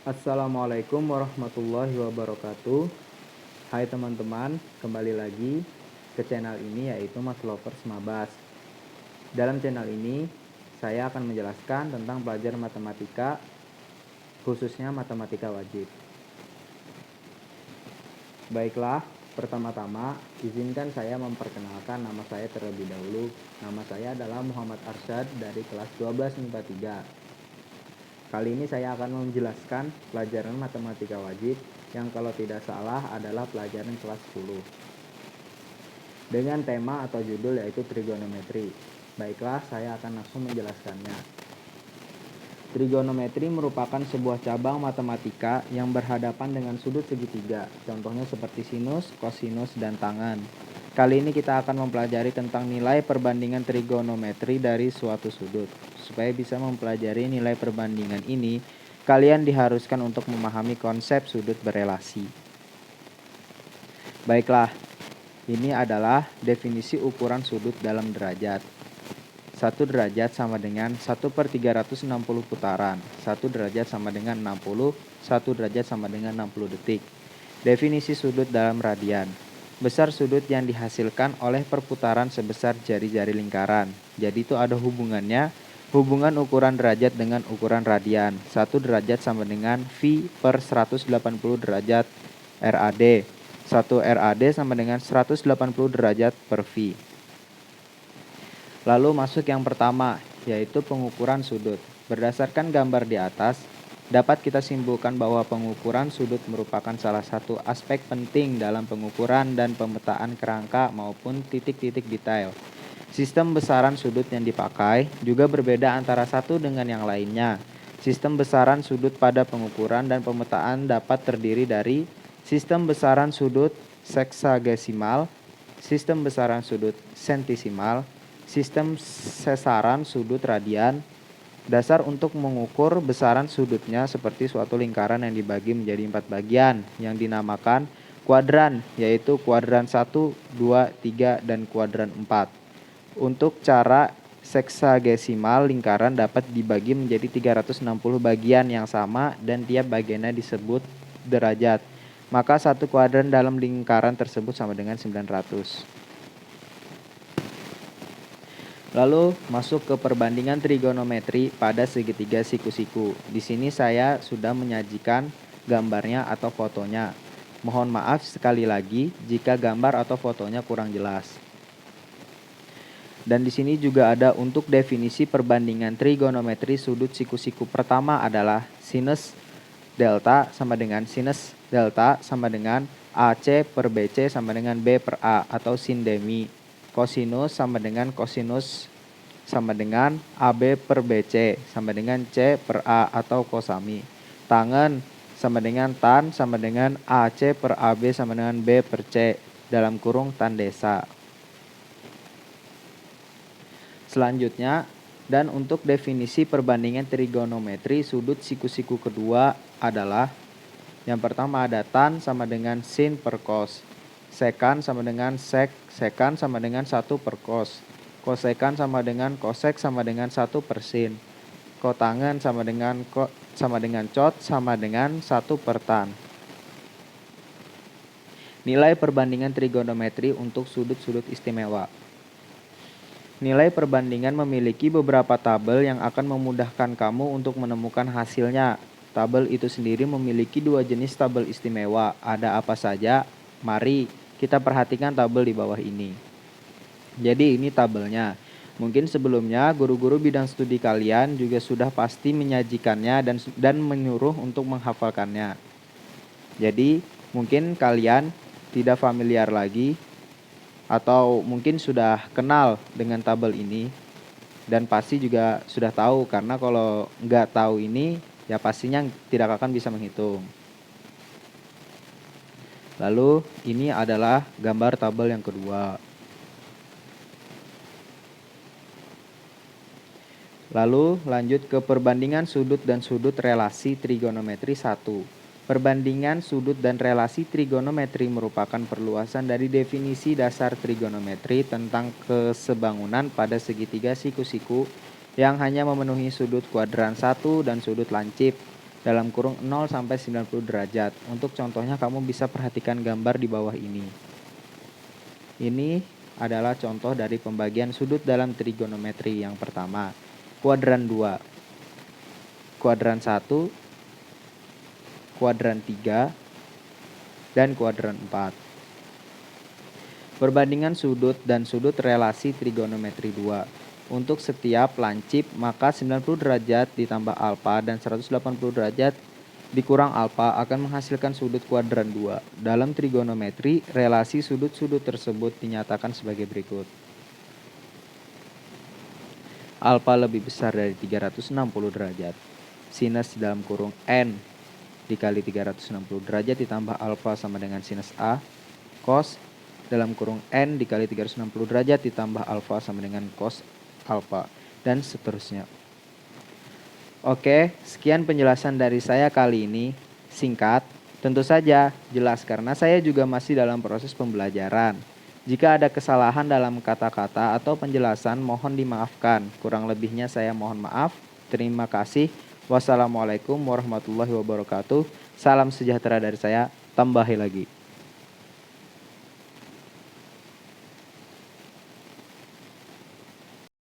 Assalamualaikum warahmatullahi wabarakatuh. Hai teman-teman, kembali lagi ke channel ini yaitu Mas Lovers Mabas. Dalam channel ini saya akan menjelaskan tentang pelajaran matematika, khususnya matematika wajib. Baiklah, pertama-tama izinkan saya memperkenalkan nama saya terlebih dahulu. Nama saya adalah Muhammad Arsyad dari kelas 12 MIPA 3. Kali ini saya akan menjelaskan pelajaran matematika wajib yang kalau tidak salah adalah pelajaran kelas 10 dengan tema atau judul yaitu trigonometri. Baiklah, saya akan langsung menjelaskannya. Trigonometri merupakan sebuah cabang matematika yang berhadapan dengan sudut segitiga, contohnya seperti sinus, kosinus, dan tangan. Kali ini kita akan mempelajari tentang nilai perbandingan trigonometri dari suatu sudut. Supaya bisa mempelajari nilai perbandingan ini, kalian diharuskan untuk memahami konsep sudut berelasi. Baiklah, ini adalah definisi ukuran sudut dalam derajat. 1 derajat sama dengan 1/360 putaran. 1 derajat sama dengan 60, 1 derajat sama dengan 60 detik. Definisi sudut dalam radian. Besar sudut yang dihasilkan oleh perputaran sebesar jari-jari lingkaran. Jadi itu ada hubungannya, hubungan ukuran derajat dengan ukuran radian. 1 derajat sama dengan V/180 derajat RAD. 1 RAD sama dengan 180 derajat per V. Lalu masuk yang pertama, yaitu pengukuran sudut. Berdasarkan gambar di atas, dapat kita simpulkan bahwa pengukuran sudut merupakan salah satu aspek penting dalam pengukuran dan pemetaan kerangka maupun titik-titik detail. Sistem besaran sudut yang dipakai juga berbeda antara satu dengan yang lainnya. Sistem besaran sudut pada pengukuran dan pemetaan dapat terdiri dari sistem besaran sudut seksagesimal, sistem besaran sudut sentisimal, sistem sesaran sudut radian. Dasar untuk mengukur besaran sudutnya seperti suatu lingkaran yang dibagi menjadi 4 bagian yang dinamakan kuadran, yaitu kuadran 1, 2, 3, dan kuadran 4. Untuk cara seksagesimal, lingkaran dapat dibagi menjadi 360 bagian yang sama dan tiap bagiannya disebut derajat. Maka satu kuadran dalam lingkaran tersebut sama dengan 900. Lalu masuk ke perbandingan trigonometri pada segitiga siku-siku. Di sini saya sudah menyajikan gambarnya atau fotonya. Mohon maaf sekali lagi jika gambar atau fotonya kurang jelas. Dan di sini juga ada untuk definisi perbandingan trigonometri sudut siku-siku. Pertama adalah sinus delta sama dengan sinus delta sama dengan AC per BC sama dengan B per A atau sin demi. Kosinus sama dengan kosinus sama dengan AB per BC sama dengan C per A atau kosami. Tangen sama dengan tan sama dengan AC per AB sama dengan B per C dalam kurung tan desa. Selanjutnya, dan untuk definisi perbandingan trigonometri sudut siku-siku kedua adalah yang pertama ada tan sama dengan sin per cos. Sekan sama dengan sek, sekan sama dengan 1 per cos. Kosekan sama dengan kosek sama dengan 1 per sin. Kotangen sama dengan cot sama dengan 1 per tan. Nilai perbandingan trigonometri untuk sudut-sudut istimewa. Nilai perbandingan memiliki beberapa tabel yang akan memudahkan kamu untuk menemukan hasilnya. Tabel itu sendiri memiliki 2 jenis tabel istimewa. Ada apa saja? Mari kita perhatikan tabel di bawah ini. Jadi ini tabelnya. Mungkin sebelumnya guru-guru bidang studi kalian juga sudah pasti menyajikannya dan menyuruh untuk menghafalkannya. Jadi mungkin kalian tidak familiar lagi atau mungkin sudah kenal dengan tabel ini dan pasti juga sudah tahu, karena kalau nggak tahu ini ya pastinya tidak akan bisa menghitung. Lalu ini adalah gambar tabel yang kedua. Lalu lanjut ke perbandingan sudut dan sudut relasi trigonometri 1. Perbandingan sudut dan relasi trigonometri merupakan perluasan dari definisi dasar trigonometri tentang kesebangunan pada segitiga siku-siku yang hanya memenuhi sudut kuadran 1 dan sudut lancip. dalam kurung 0 sampai 90 derajat. Untuk contohnya kamu bisa perhatikan gambar di bawah ini. Ini adalah contoh dari pembagian sudut dalam trigonometri. Yang pertama, kuadran 2, kuadran 1, kuadran 3, dan kuadran 4. Perbandingan sudut dan sudut relasi trigonometri 2. Untuk setiap lancip, maka 90 derajat ditambah alfa dan 180 derajat dikurang alfa akan menghasilkan sudut kuadran 2. Dalam trigonometri, relasi sudut-sudut tersebut dinyatakan sebagai berikut. Alfa lebih besar dari 360 derajat. Sinus dalam kurung N dikali 360 derajat ditambah alfa sama dengan sinus A. Cos dalam kurung N dikali 360 derajat ditambah alfa sama dengan cos alfa, dan seterusnya. Oke, sekian penjelasan dari saya kali ini. Singkat, tentu saja jelas karena saya juga masih dalam proses pembelajaran. Jika ada kesalahan dalam kata-kata atau penjelasan, mohon dimaafkan. Kurang lebihnya saya mohon maaf. Terima kasih. Wassalamualaikum warahmatullahi wabarakatuh. Salam sejahtera dari saya. Tambahi lagi.